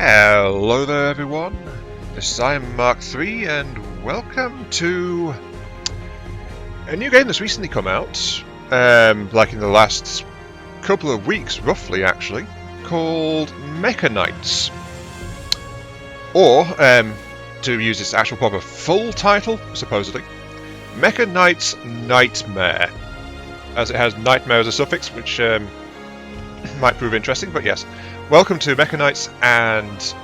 Hello there everyone, this is Mark 3 and welcome to a new game that's recently come out, like in the last couple of weeks roughly actually, called Mecha Knights. Or, to use its actual proper full title, supposedly, Mecha Knights Nightmare, as it has nightmare as a suffix, which might prove interesting, but yes. Welcome to Mecha Knights and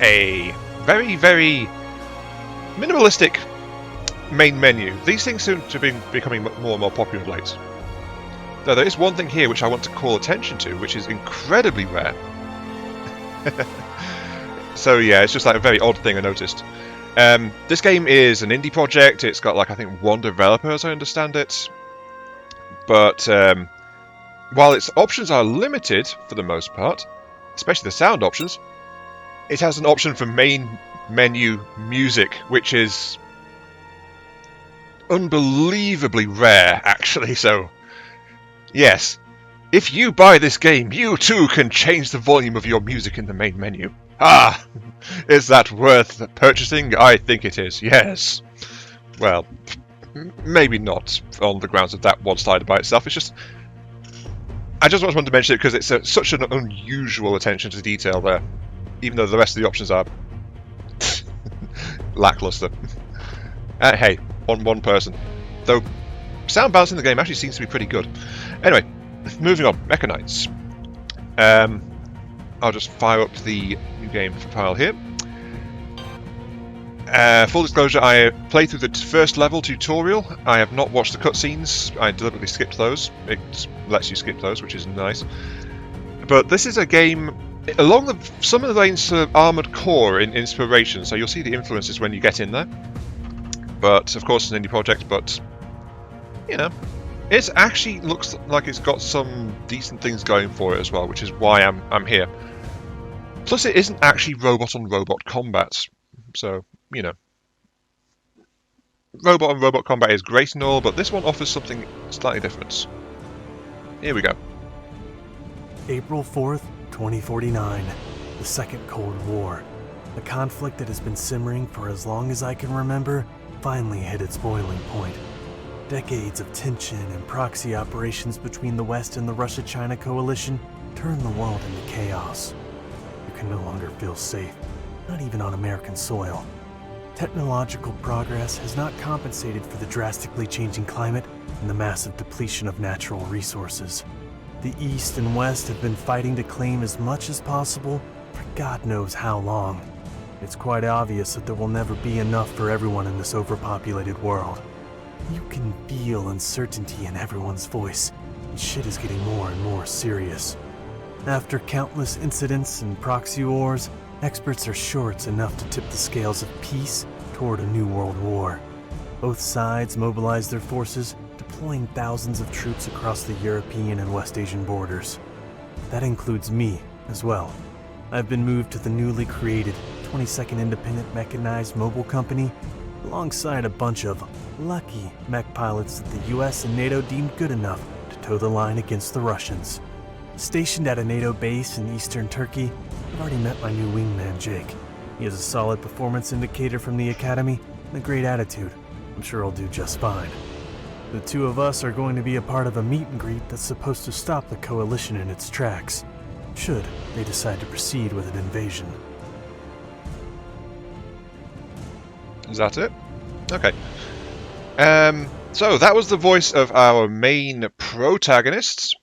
a very, very minimalistic main menu. These things seem to be becoming more and more popular of late. Though there is one thing here which I want to call attention to, which is incredibly rare. So yeah, it's just like a very odd thing I noticed. This game is an indie project. It's got like I think one developer as I understand it. But while its options are limited for the most part, especially the sound options, it has an option for main menu music, which is unbelievably rare, actually. So, yes, if you buy this game, you too can change the volume of your music in the main menu. Ah, is that worth purchasing? I think it is, yes. Well, maybe not on the grounds of that one slider by itself. It's just, I just wanted to mention it because it's such an unusual attention to detail there, even though the rest of the options are lackluster. Hey, on one person. Though, sound balance in the game actually seems to be pretty good. Anyway, moving on, Mecha Knights. I'll just fire up the new game file here. Full disclosure, I played through the first level tutorial. I have not watched the cutscenes. I deliberately skipped those. It lets you skip those, which is nice. But this is a game along some of the lines of Armoured Core in inspiration, so you'll see the influences when you get in there. But of course, it's an indie project. But you know, it actually looks like it's got some decent things going for it as well, which is why I'm here. Plus, it isn't actually robot-on-robot combat, so. You know, robot-on-robot combat is great and all, but this one offers something slightly different. Here we go. April 4th, 2049. The Second Cold War. The conflict that has been simmering for as long as I can remember finally hit its boiling point. Decades of tension and proxy operations between the West and the Russia-China coalition turned the world into chaos. You can no longer feel safe, not even on American soil. Technological progress has not compensated for the drastically changing climate and the massive depletion of natural resources. The East and West have been fighting to claim as much as possible for God knows how long. It's quite obvious that there will never be enough for everyone in this overpopulated world. You can feel uncertainty in everyone's voice, and shit is getting more and more serious. After countless incidents and proxy wars, experts are sure it's enough to tip the scales of peace toward a new world war. Both sides mobilize their forces, deploying thousands of troops across the European and West Asian borders. That includes me as well. I've been moved to the newly created 22nd Independent Mechanized Mobile Company alongside a bunch of lucky mech pilots that the US and NATO deemed good enough to toe the line against the Russians. Stationed at a NATO base in eastern Turkey, I've already met my new wingman, Jake. He has a solid performance indicator from the Academy and a great attitude. I'm sure he'll do just fine. The two of us are going to be a part of a meet and greet that's supposed to stop the coalition in its tracks, should they decide to proceed with an invasion. Is that it? Okay. So that was the voice of our main protagonist.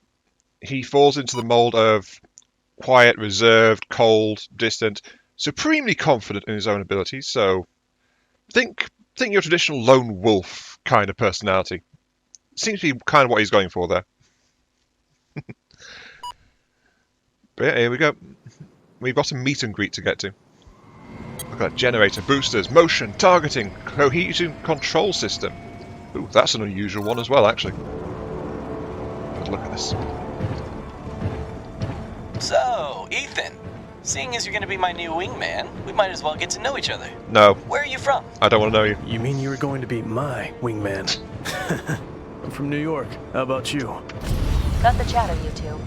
He falls into the mold of quiet, reserved, cold, distant, supremely confident in his own abilities. So, think your traditional lone wolf kind of personality. Seems to be kind of what he's going for there. But yeah, here we go. We've got a meet and greet to get to. Look at that generator, boosters, motion, targeting, cohesion control system. Ooh, that's an unusual one as well, actually. But look at this. So, Ethan, seeing as you're going to be my new wingman, we might as well get to know each other. No. Where are you from? I don't want to know you. You mean you were going to be my wingman? I'm from New York. How about you? Got the chatter, you two.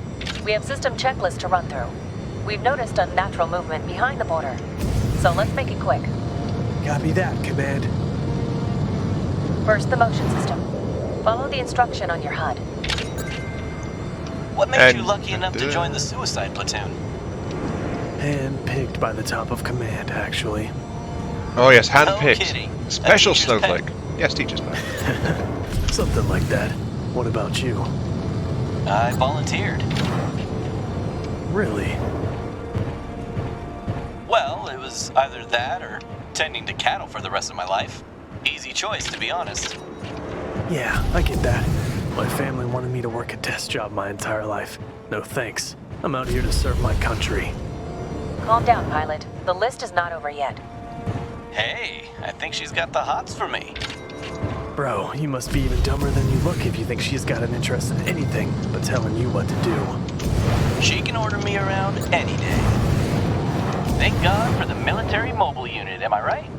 We have system checklists to run through. We've noticed unnatural movement behind the border. So let's make it quick. Copy that, Command. First, the motion system. Follow the instruction on your HUD. What made you lucky enough to join the suicide platoon? Handpicked by the top of command, actually. Oh yes, No handpicked. kidding. Special A teacher's snowflake. pet. Yes, teacher's pet. Something like that. What about you? I volunteered. Really? Well, it was either that or tending to cattle for the rest of my life. Easy choice, to be honest. Yeah, I get that. My family wanted me to work a desk job my entire life. No thanks. I'm out here to serve my country. Calm down, pilot. The list is not over yet. Hey, I think she's got the hots for me. Bro, you must be even dumber than you look if you think she's got an interest in anything but telling you what to do. She can order me around any day. Thank God for the military mobile unit, am I right?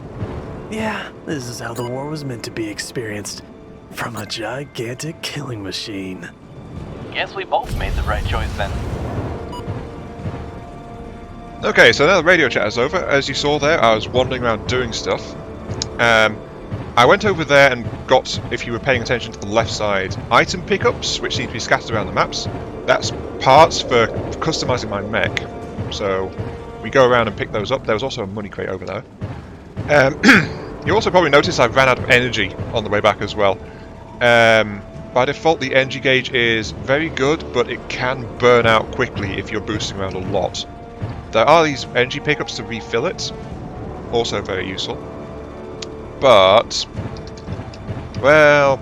Yeah, this is how the war was meant to be experienced. From a gigantic killing machine. Guess we both made the right choice then. Okay, so now the radio chat is over. As you saw there, I was wandering around doing stuff. I went over there and got, if you were paying attention to the left side, item pickups, which seem to be scattered around the maps. That's parts for customizing my mech. So we go around and pick those up. There was also a money crate over there. You also probably noticed I ran out of energy on the way back as well. By default, the energy gauge is very good, but it can burn out quickly if you're boosting around a lot. There are these energy pickups to refill it, also very useful. But, well,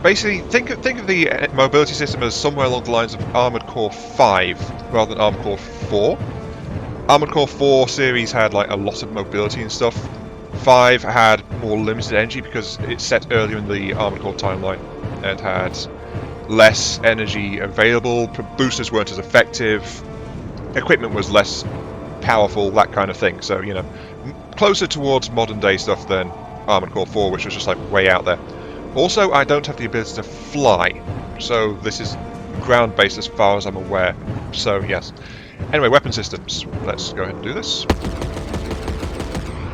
basically, think of the mobility system as somewhere along the lines of Armoured Core 5 rather than Armoured Core 4. Armoured Core 4 series had like a lot of mobility and stuff. 5 had more limited energy because it's set earlier in the Armoured Core timeline and had less energy available. Boosters weren't as effective. Equipment was less powerful, that kind of thing. So, you know, closer towards modern day stuff than Armoured Core 4, which was just like way out there. Also, I don't have the ability to fly, so this is ground-based as far as I'm aware. So, yes. Anyway, weapon systems. Let's go ahead and do this.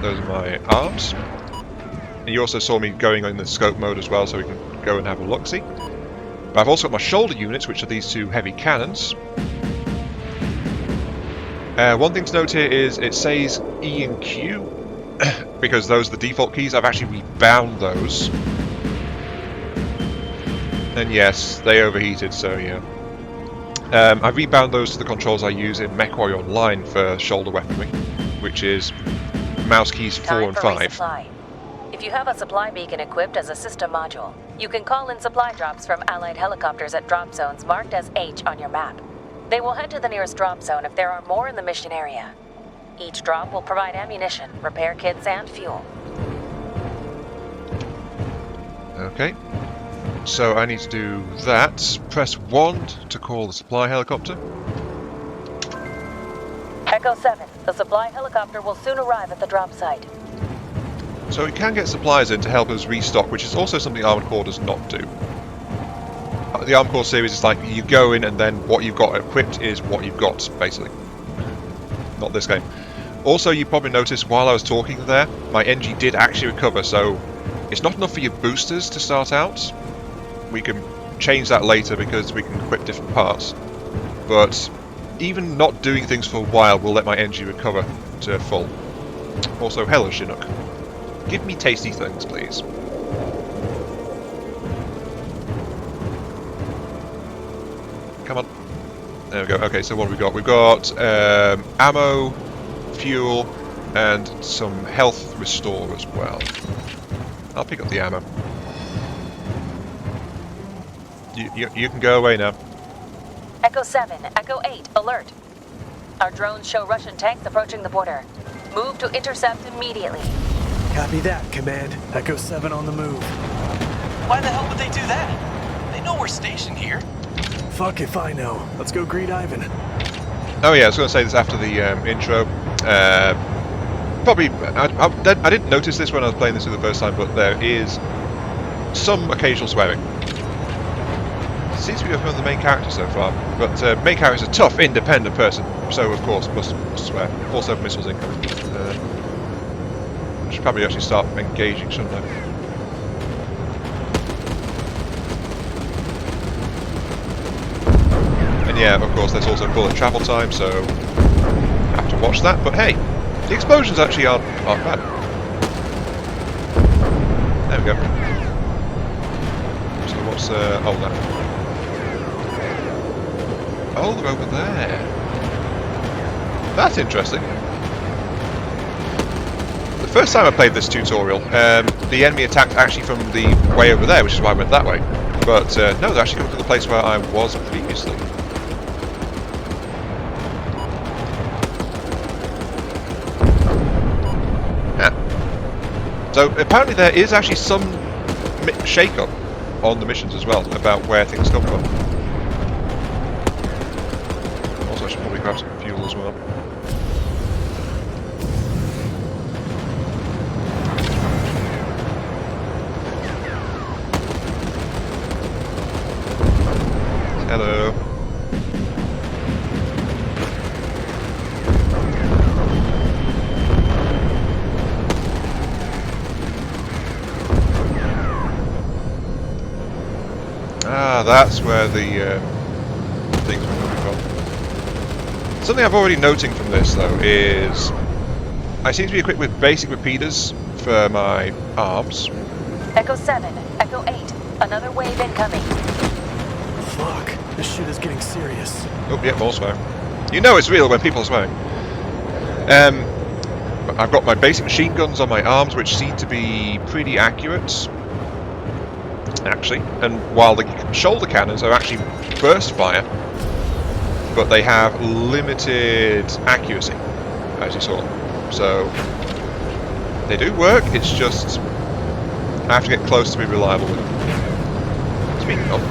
Those are my arms. And you also saw me going in the scope mode as well, so we can go and have a look-see. But I've also got my shoulder units, which are these two heavy cannons. One thing to note here is it says E and Q, because those are the default keys. I've actually rebound those. And yes, they overheated, so yeah. I rebound those to the controls I use in MechWarrior Online for shoulder weaponry, which is mouse keys 4 and 5. Resupply. If you have a supply beacon equipped as a system module, you can call in supply drops from Allied helicopters at drop zones marked as H on your map. They will head to the nearest drop zone if there are more in the mission area. Each drop will provide ammunition, repair kits, and fuel. Okay. So I need to do that. Press 1 to call the supply helicopter. Echo 7, the supply helicopter will soon arrive at the drop site. So we can get supplies in to help us restock, which is also something Armoured Core does not do. The Armoured Core series is like, you go in and then what you've got equipped is what you've got, basically. Not this game. Also, you probably noticed while I was talking there, my NG did actually recover, so it's not enough for your boosters to start out. We can change that later because we can equip different parts. But even not doing things for a while will let my NG recover to full. Also, hello Chinook. Give me tasty things, please. Come on. There we go. Okay, so what have we got? We've got ammo, fuel, and some health restore as well. I'll pick up the ammo. You can go away now. Echo 7, Echo 8, alert. Our drones show Russian tanks approaching the border. Move to intercept immediately. Copy that, Command. Echo 7 on the move. Why the hell would they do that? They know we're stationed here. Fuck if I know. Let's go greet Ivan. Oh yeah, I was going to say this after the intro. Probably, I didn't notice this when I was playing this for the first time, but there is some occasional swearing. seems to be from the main character so far, but main character is a tough, independent person, so of course must swear. Also missiles incoming. I should probably actually start engaging, shouldn't I? And yeah, of course there's also bullet travel time, so I have to watch that, but hey, the explosions actually aren't bad. There we go. So what's oh, that. Oh, they're over there. That's interesting. The first time I played this tutorial, the enemy attacked actually from the way over there, which is why I went that way. But no, they're actually coming from the place where I was previously. So apparently there is actually some shake-up on the missions as well about where things come from. Also, I should probably grab some fuel as well. Hello. Ah, that's where the things were coming from. Something I've already noting from this, though, is I seem to be equipped with basic repeaters for my arms. Echo 7, Echo 8, another wave incoming. Fuck, this shit is getting serious. Oh, yeah, more swearing. You know it's real when people are swearing. I've got my basic machine guns on my arms, which seem to be pretty accurate, actually. And while the shoulder cannons are actually burst fire, but they have limited accuracy, as you saw. So they do work. It's just I have to get close to be reliable with them. Speaking of.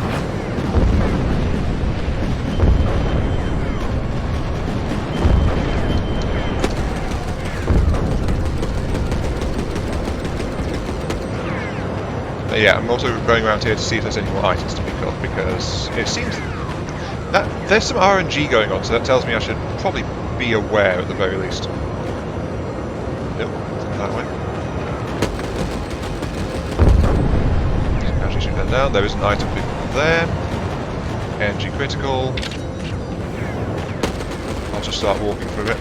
Yeah, I'm also going around here to see if there's any more items to pick up, because it seems that there's some RNG going on, so that tells me I should probably be aware at the very least. Nope, that way. So actually shoot that down. There is an item pick up there. Energy critical. I'll just start walking through it.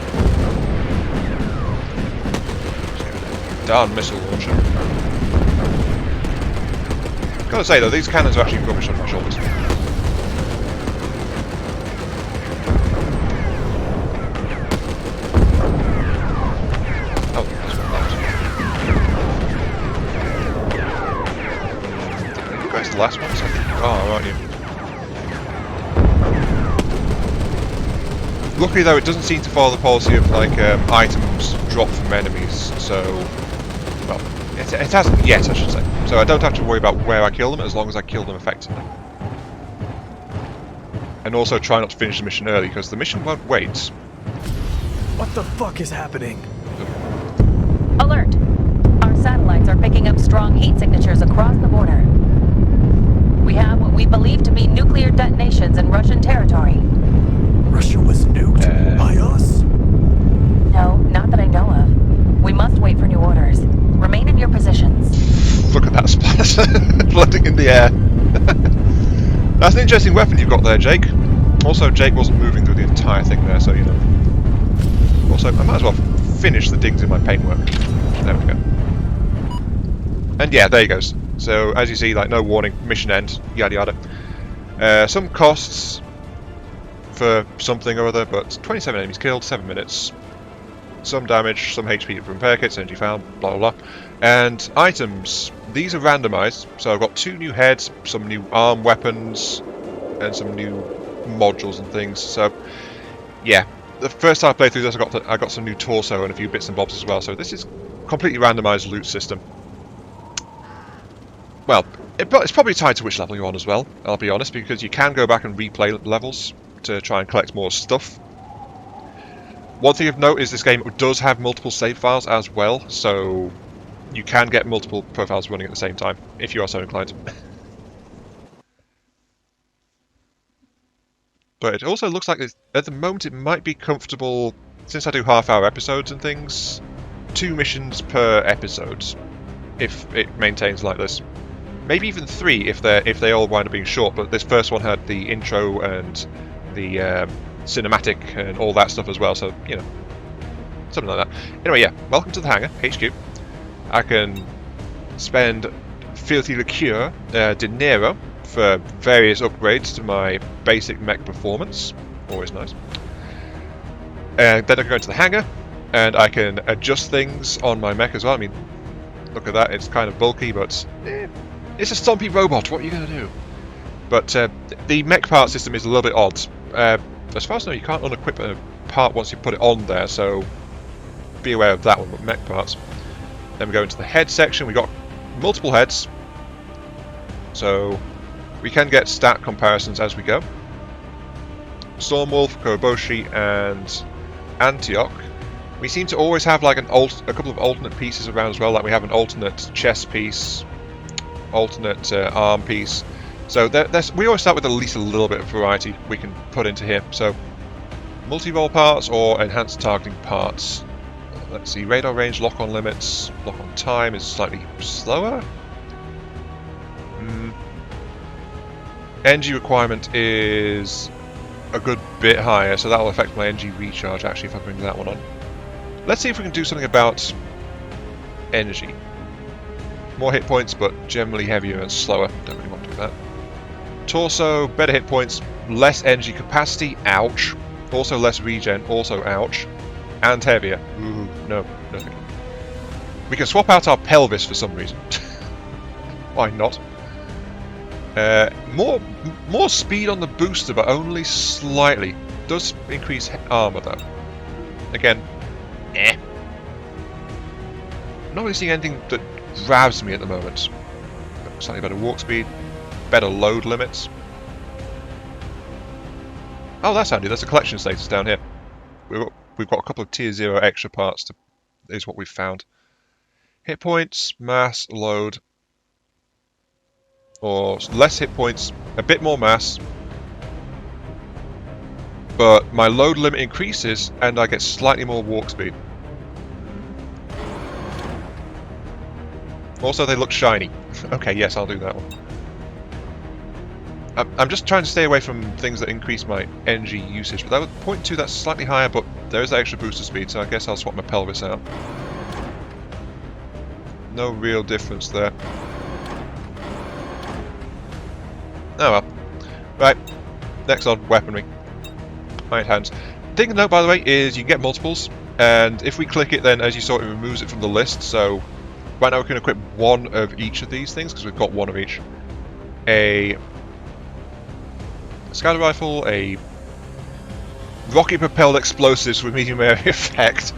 Darn missile launcher. Gotta say though, these cannons are actually rubbish on my shoulders. Oh, there's one left. You guys the last ones, I think. Oh, aren't you? Luckily though, it doesn't seem to follow the policy of like items drop from enemies, so well, it hasn't yet, I should say. So I don't have to worry about where I kill them, as long as I kill them effectively. And also try not to finish the mission early, because the mission won't wait. What the fuck is happening? Alert! Our satellites are picking up strong heat signatures across the border. We have what we believe to be nuclear detonations in Russian territory. Russia was nuked by us? No, not that I know of. We must wait for new orders. Remain in your positions. Look at that splatter floating in the air. That's an interesting weapon you've got there, Jake. Also, Jake wasn't moving through the entire thing there, so you know. Also, I might as well finish the dings in my paintwork. There we go. And yeah, there he goes. So, as you see, like, no warning, mission end, yada yada. Some costs for something or other, but 27 enemies killed, 7 minutes. Some damage, some HP from repair kits, energy found, blah blah blah. And items, these are randomized, so I've got 2 new heads, some new arm weapons, and some new modules and things. So, yeah, the first time I played through this, I got some new torso and a few bits and bobs as well. So this is completely randomized loot system. Well, it's probably tied to which level you're on as well, I'll be honest, because you can go back and replay levels to try and collect more stuff. One thing of note is this game does have multiple save files as well, so you can get multiple profiles running at the same time, if you are so inclined. But it also looks like at the moment it might be comfortable, since I do half-hour episodes and things, 2 missions per episode, if it maintains like this. Maybe even 3 if they all wind up being short, but this first one had the intro and the cinematic and all that stuff as well, so, you know, something like that. Anyway, yeah, welcome to the hangar, HQ. I can spend filthy liqueur, dinero, for various upgrades to my basic mech performance. Always nice. And then I can go into the hangar, and I can adjust things on my mech as well. I mean, look at that, it's kind of bulky, but it's a stompy robot, what are you going to do? But the mech part system is a little bit odd. As far as I know, you can't unequip a part once you put it on there, so be aware of that one with mech parts. Then we go into the head section. We got multiple heads, so we can get stat comparisons as we go. Stormwolf, Koroboshi, and Antioch. We seem to always have like a couple of alternate pieces around as well. Like we have an alternate chest piece, alternate arm piece. So we always start with at least a little bit of variety we can put into here. So multi-role parts or enhanced targeting parts. Let's see, radar range, lock-on limits, lock-on time is slightly slower. NG requirement is a good bit higher, so that will affect my NG recharge actually if I bring that one on. Let's see if we can do something about energy. More hit points, but generally heavier and slower. Don't really want to do that. Torso, better hit points, less energy capacity, ouch. Also less regen, also ouch. And heavier. Ooh, no thank you. We can swap out our pelvis for some reason. Why not? More speed on the booster, but only slightly. Does increase armor though. Again, I'm not really seeing anything that grabs me at the moment. Slightly better walk speed, better load limits. Oh, that's handy. There's a collection status down here. We've got a couple of tier 0 extra parts is what we've found. Hit points, mass, load. Or less hit points, a bit more mass. But my load limit increases and I get slightly more walk speed. Also, they look shiny. Okay, yes, I'll do that one. I'm just trying to stay away from things that increase my energy usage. But that would point to that's slightly higher, but there is extra booster speed, so I guess I'll swap my pelvis out. No real difference there. Oh well. Right, next on weaponry. Right hands. Thing to note, by the way, is you can get multiples, and if we click it, then as you saw, it removes it from the list. So right now we can equip one of each of these things because we've got one of each. A scatter rifle, a rocket-propelled explosives with medium area effect,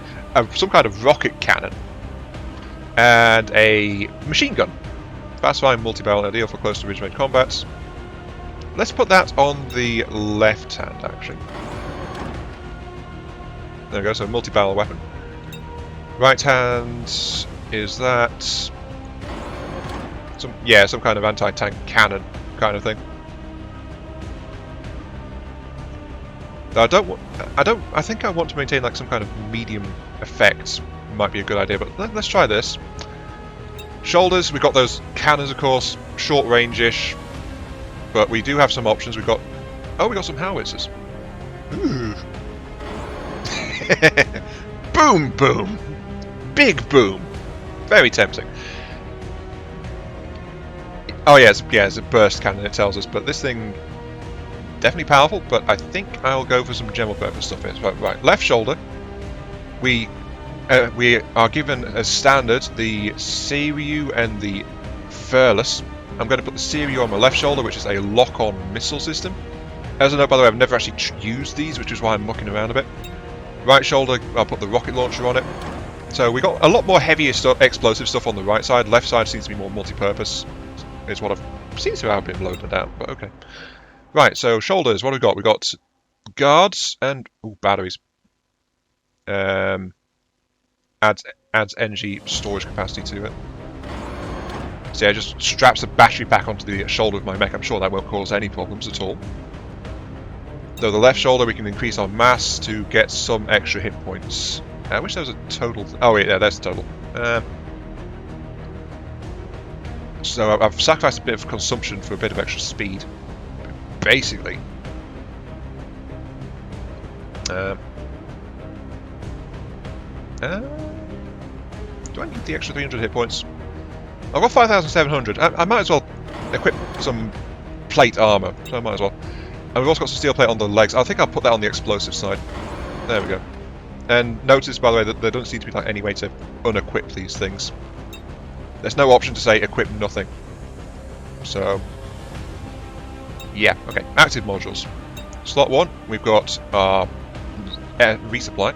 some kind of rocket cannon, and a machine gun. That's fine, multi-barrel, ideal for close to ridge-range combats. Let's put that on the left hand, actually. There we go, so multi-barrel weapon. Right hand is that some kind of anti-tank cannon kind of thing. I think I want to maintain like some kind of medium effect. Might be a good idea, but let's try this. Shoulders, we've got those cannons, of course, short range-ish, but we do have some options. We got some howitzers. Ooh. Boom, boom, big boom, very tempting. Oh yeah, it's a burst cannon. It tells us, but this thing definitely powerful. But I think I'll go for some general purpose stuff here. Right, left shoulder. We are given as standard the Seiryu and the Furless. I'm going to put the Seiryu on my left shoulder, which is a lock-on missile system. As a note, by the way, I've never actually used these, which is why I'm mucking around a bit. Right shoulder, I'll put the rocket launcher on it. So we got a lot more heavier explosive stuff on the right side. Left side seems to be more multi-purpose. Is what seems to have been loaded out, but okay. Right, so shoulders. What have we got? We got guards and batteries. Adds energy storage capacity to it. So yeah, just straps a battery pack onto the shoulder of my mech. I'm sure that won't cause any problems at all. Though the left shoulder we can increase our mass to get some extra hit points. I wish there was a total... Oh wait, yeah, that's the total. So I've sacrificed a bit of consumption for a bit of extra speed. Basically. Do I need the extra 300 hit points? I've got 5,700. I might as well equip some plate armor, so I might as well. And we've also got some steel plate on the legs. I think I'll put that on the explosive side. There we go. And notice, by the way, that there doesn't seem to be like any way to unequip these things. There's no option to say equip nothing. So, yeah, okay. Active modules. Slot 1, we've got our resupply.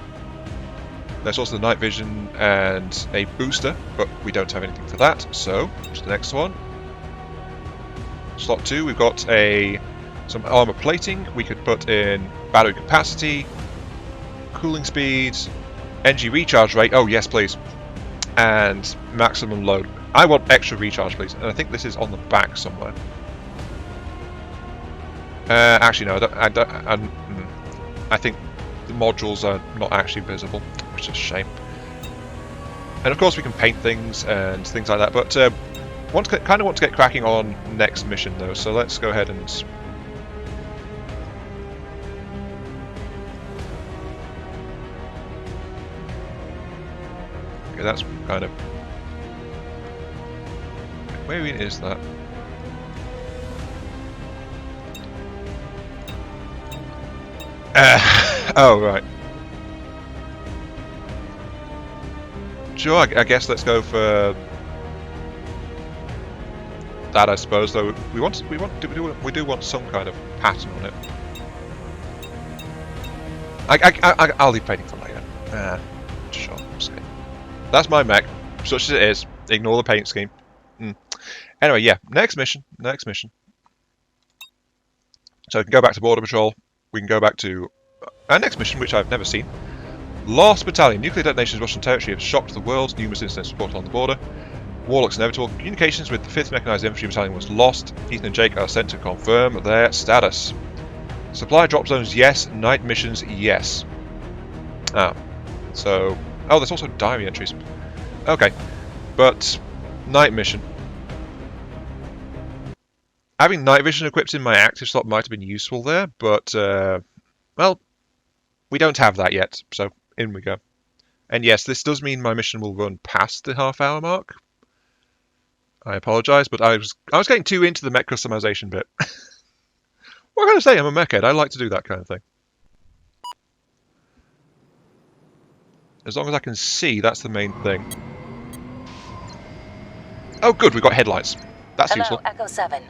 There's also the night vision and a booster, but we don't have anything for that, so to the next one. Slot 2, we've got some armor plating. We could put in battery capacity, cooling speed, energy recharge rate. Oh yes, please. And maximum load. I want extra recharge, please. And I think this is on the back somewhere. Actually, no. I think the modules are not actually visible, which is a shame. And of course, we can paint things and things like that. But kind of want to get cracking on next mission, though. So let's go ahead and. Okay, that's kind of... Where even is that? Oh, right. Sure, I guess let's go for that, I suppose. Though we do want some kind of pattern on it. I'll leave painting for later. Sure, okay. That's my mech, such as it is. Ignore the paint scheme. Anyway, yeah, next mission. So we can go back to Border Patrol. We can go back to our next mission, which I've never seen. Lost Battalion. Nuclear detonations in Russian territory have shocked the world. Numerous incidents reported on the border. War looks inevitable. Communications with the 5th Mechanized Infantry Battalion was lost. Ethan and Jake are sent to confirm their status. Supply drop zones, yes. Night missions, yes. So... Oh, there's also diary entries. Okay. But... Night mission. Having night vision equipped in my active slot might have been useful there, but... well... We don't have that yet, so in we go. And yes, this does mean my mission will run past the half-hour mark. I apologise, but I was getting too into the mech customization bit. What can I say? I'm a mech head. I like to do that kind of thing. As long as I can see, that's the main thing. Oh, good, we've got headlights. That's useful. Echo 7.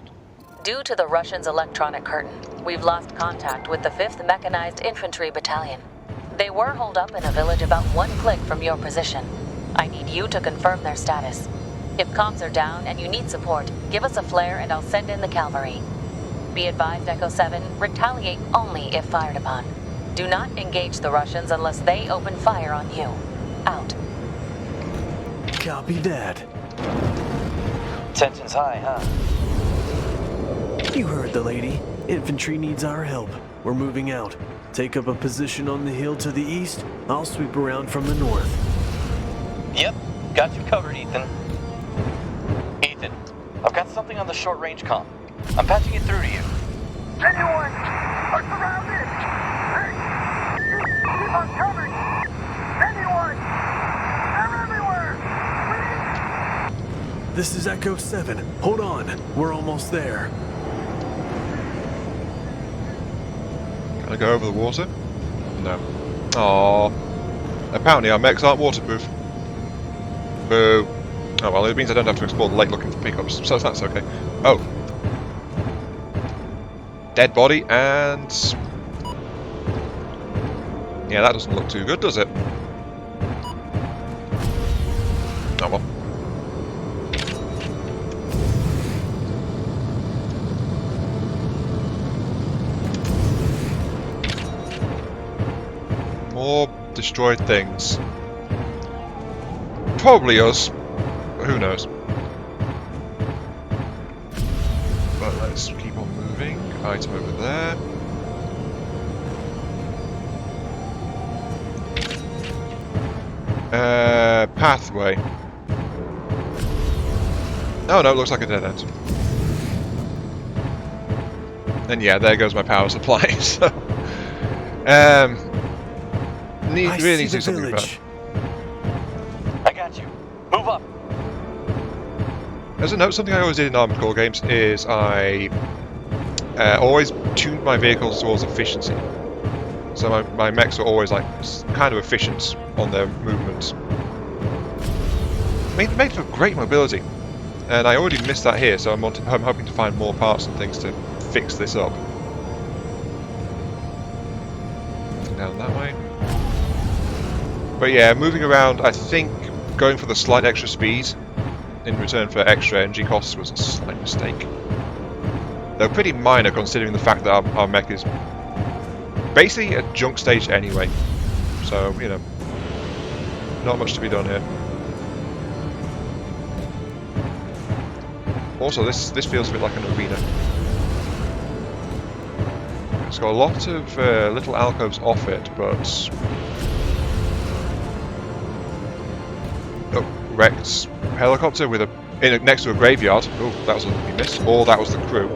Due to the Russians' electronic curtain, we've lost contact with the 5th Mechanized Infantry Battalion. They were holed up in a village about 1 click from your position. I need you to confirm their status. If comms are down and you need support, give us a flare and I'll send in the cavalry. Be advised, Echo 7, retaliate only if fired upon. Do not engage the Russians unless they open fire on you. Out. Copy that. Tension's high, huh? You heard the lady. Infantry needs our help. We're moving out. Take up a position on the hill to the east. I'll sweep around from the north. Yep, got you covered, Ethan. Ethan, I've got something on the short-range comm. I'm patching it through to you. Anyone are surrounded! Hey! Keep on coming! Anyone! They're everywhere! Please! This is Echo 7. Hold on. We're almost there. Can I go over the water? No. Aww. Apparently our mechs aren't waterproof. Boo. Oh well, it means I don't have to explore the lake looking for pickups, so that's okay. Oh. Dead body and... Yeah, that doesn't look too good, does it? Oh well. More destroyed things. Probably us, but who knows. But let's keep on moving. Item over there. Pathway. Oh no, it looks like a dead end. And yeah, there goes my power supply. So, really need to do something about it. I got you. Move up. As a note, something I always did in Armored Core games is I always tuned my vehicles towards efficiency. So my mechs were always like kind of efficient on their movements. Made for great mobility. And I already missed that here, so I'm hoping to find more parts and things to fix this up. Down that way. But yeah, moving around, I think going for the slight extra speed in return for extra energy costs was a slight mistake. Though pretty minor considering the fact that our mech is basically at junk stage anyway. So, you know, not much to be done here. Also, this feels a bit like an arena. It's got a lot of little alcoves off it, but... Oh, wrecked helicopter with next to a graveyard. Oh, that was a lucky miss. Or that was the crew.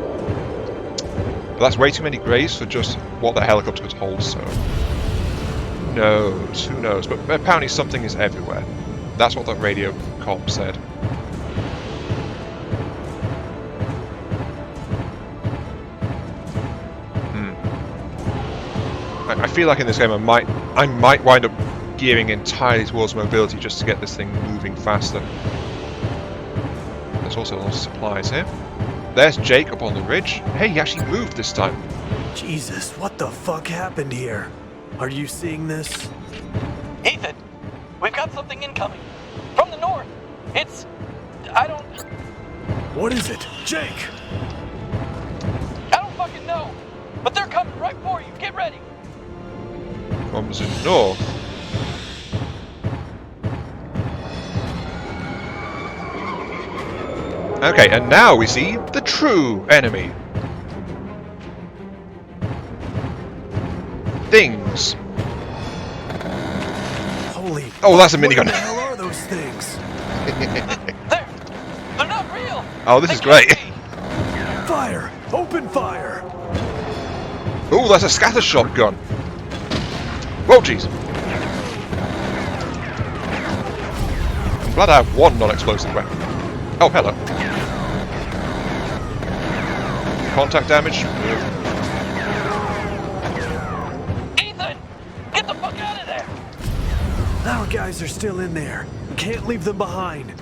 But that's way too many graves for just what the helicopter could hold, so... Who knows? But apparently something is everywhere. That's what that radio comp said. I feel like in this game I might wind up gearing entirely towards mobility just to get this thing moving faster. There's also a lot of supplies here. There's Jake up on the ridge. Hey, he actually moved this time. Jesus, what the fuck happened here? Are you seeing this? Ethan, we've got something incoming. From the north. It's... I don't... What is it? Jake! I don't fucking know. But they're coming right for you. Get ready. From the north. Okay, and now we see the true enemy. Things. Holy... Oh, that's a minigun. What the hell are those things? They're not real. Oh, this is great. Fire! Open fire! Oh, that's a scatter shotgun. Whoa, jeez. I'm glad I have one non-explosive weapon. Oh, hello. Contact damage. Ethan, get the fuck out of there. Our guys are still in there. We can't leave them behind.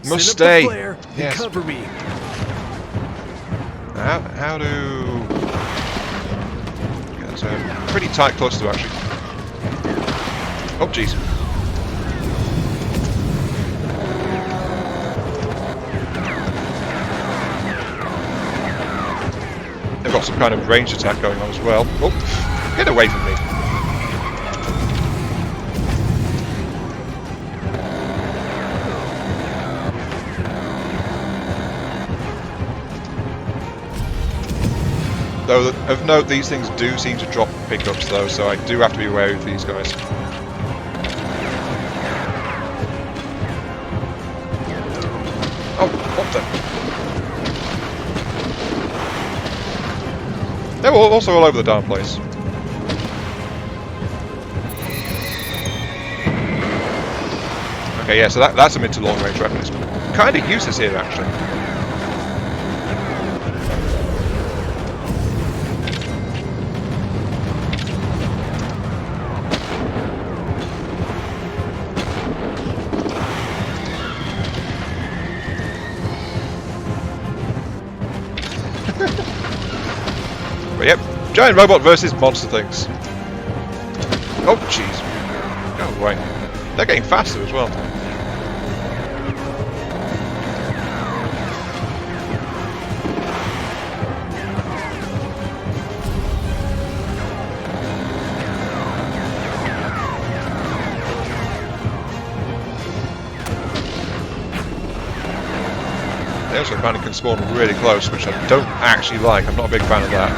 Must Set stay. up the flare and Yes. cover me. How do... Yeah, it's a pretty tight cluster, actually. Oh, jeez. They've got some kind of ranged attack going on as well. Oh, get away from me. Though, of note, these things do seem to drop pickups though, so I do have to be wary of these guys. Oh, what the? They're also all over the darn place. Okay, yeah, so that's a mid to long range weapon. It's kind of useless here, actually. But yep, giant robot versus monster things. Oh, jeez. Go away. They're getting faster as well. They also apparently can spawn really close, which I don't actually like. I'm not a big fan of that.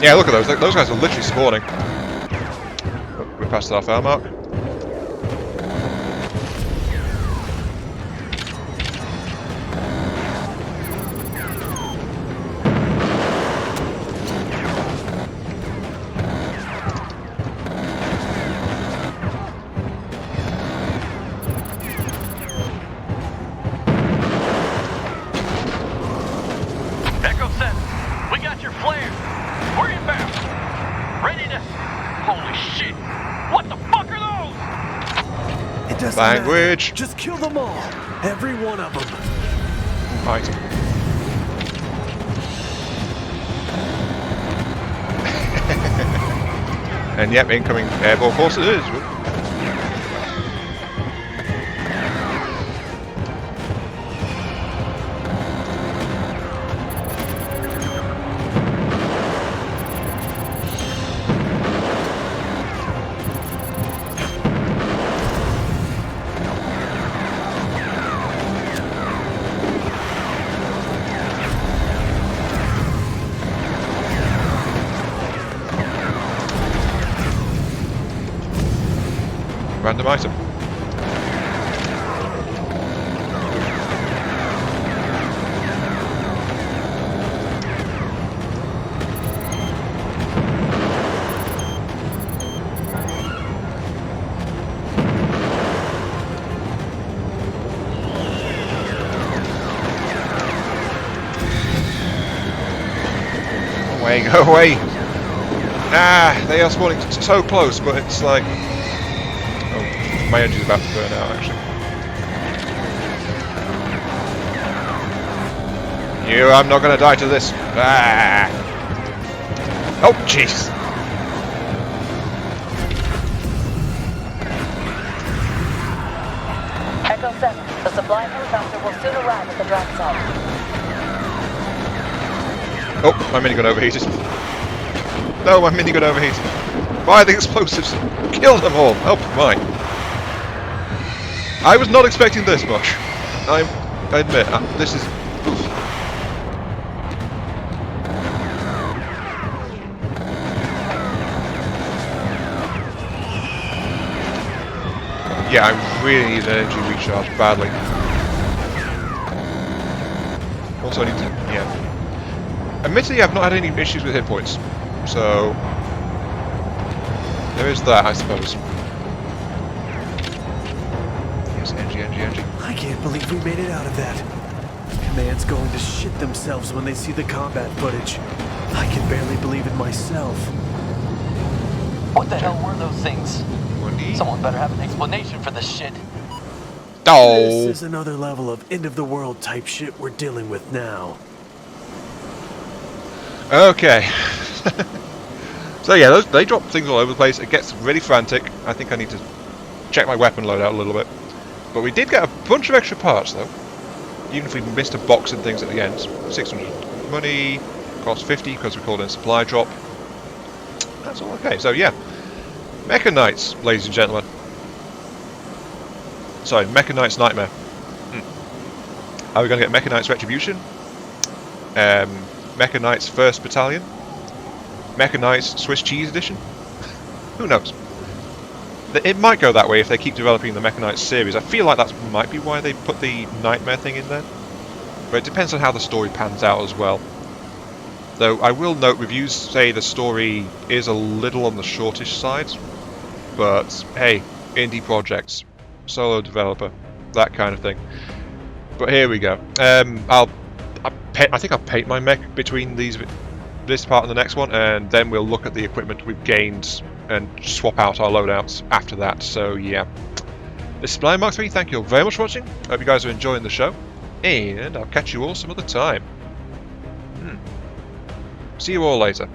Yeah, look at those. Those guys are literally spawning. Oh, we're past our hour mark. Echo 7, we got your flare. We're inbound. Ready to... Holy shit! What the fuck are those? It doesn't Language. matter. Just kill them all. Every one of them. Right. And yep, incoming airborne forces it is. Random item. Go away, go away! Ah, they are spawning so close, but it's like... My engine's about to burn out, actually. I'm not going to die to this. Ah! Oh, jeez. Echo 7, the supply helicopter will soon arrive at the drop site. Oh, my minigun overheated. No, my minigun overheated. Fire the explosives. Kill them all. Oh, my. I was not expecting this much. I admit, this is... Oof. Yeah, I really need an energy recharge badly. Also, I need to... yeah. Admittedly, I've not had any issues with hit points. So... there is that, I suppose. Energy. I can't believe we made it out of that. Command's going to shit themselves when they see the combat footage. I can barely believe it myself. What the hell were those things? Money. Someone better have an explanation for this shit. Oh. This is another level of end-of-the-world type shit we're dealing with now. Okay. So yeah, they drop things all over the place. It gets really frantic. I think I need to check my weapon loadout a little bit. But we did get a bunch of extra parts, though. Even if we missed a box and things at the end. 600 money, cost 50 because we called in supply drop. That's all okay. So yeah, Mecha Knights, ladies and gentlemen. Sorry, Mecha Knights Nightmare. Are we going to get Mecha Knights Retribution? Mecha Knights 1st Battalion? Mecha Knights Swiss Cheese Edition? Who knows? It might go that way if they keep developing the Mecha Knights series. I feel like that might be why they put the Nightmare thing in there. But it depends on how the story pans out as well. Though I will note reviews say the story is a little on the shortish side. But hey, indie projects, solo developer, that kind of thing. But here we go. I think I'll paint my mech between this part and the next one, and then we'll look at the equipment we've gained and swap out our loadouts after that. So yeah, this is Blind Mark 3. Thank you all very much for watching. Hope you guys are enjoying the show, and I'll catch you all some other time. See you all later.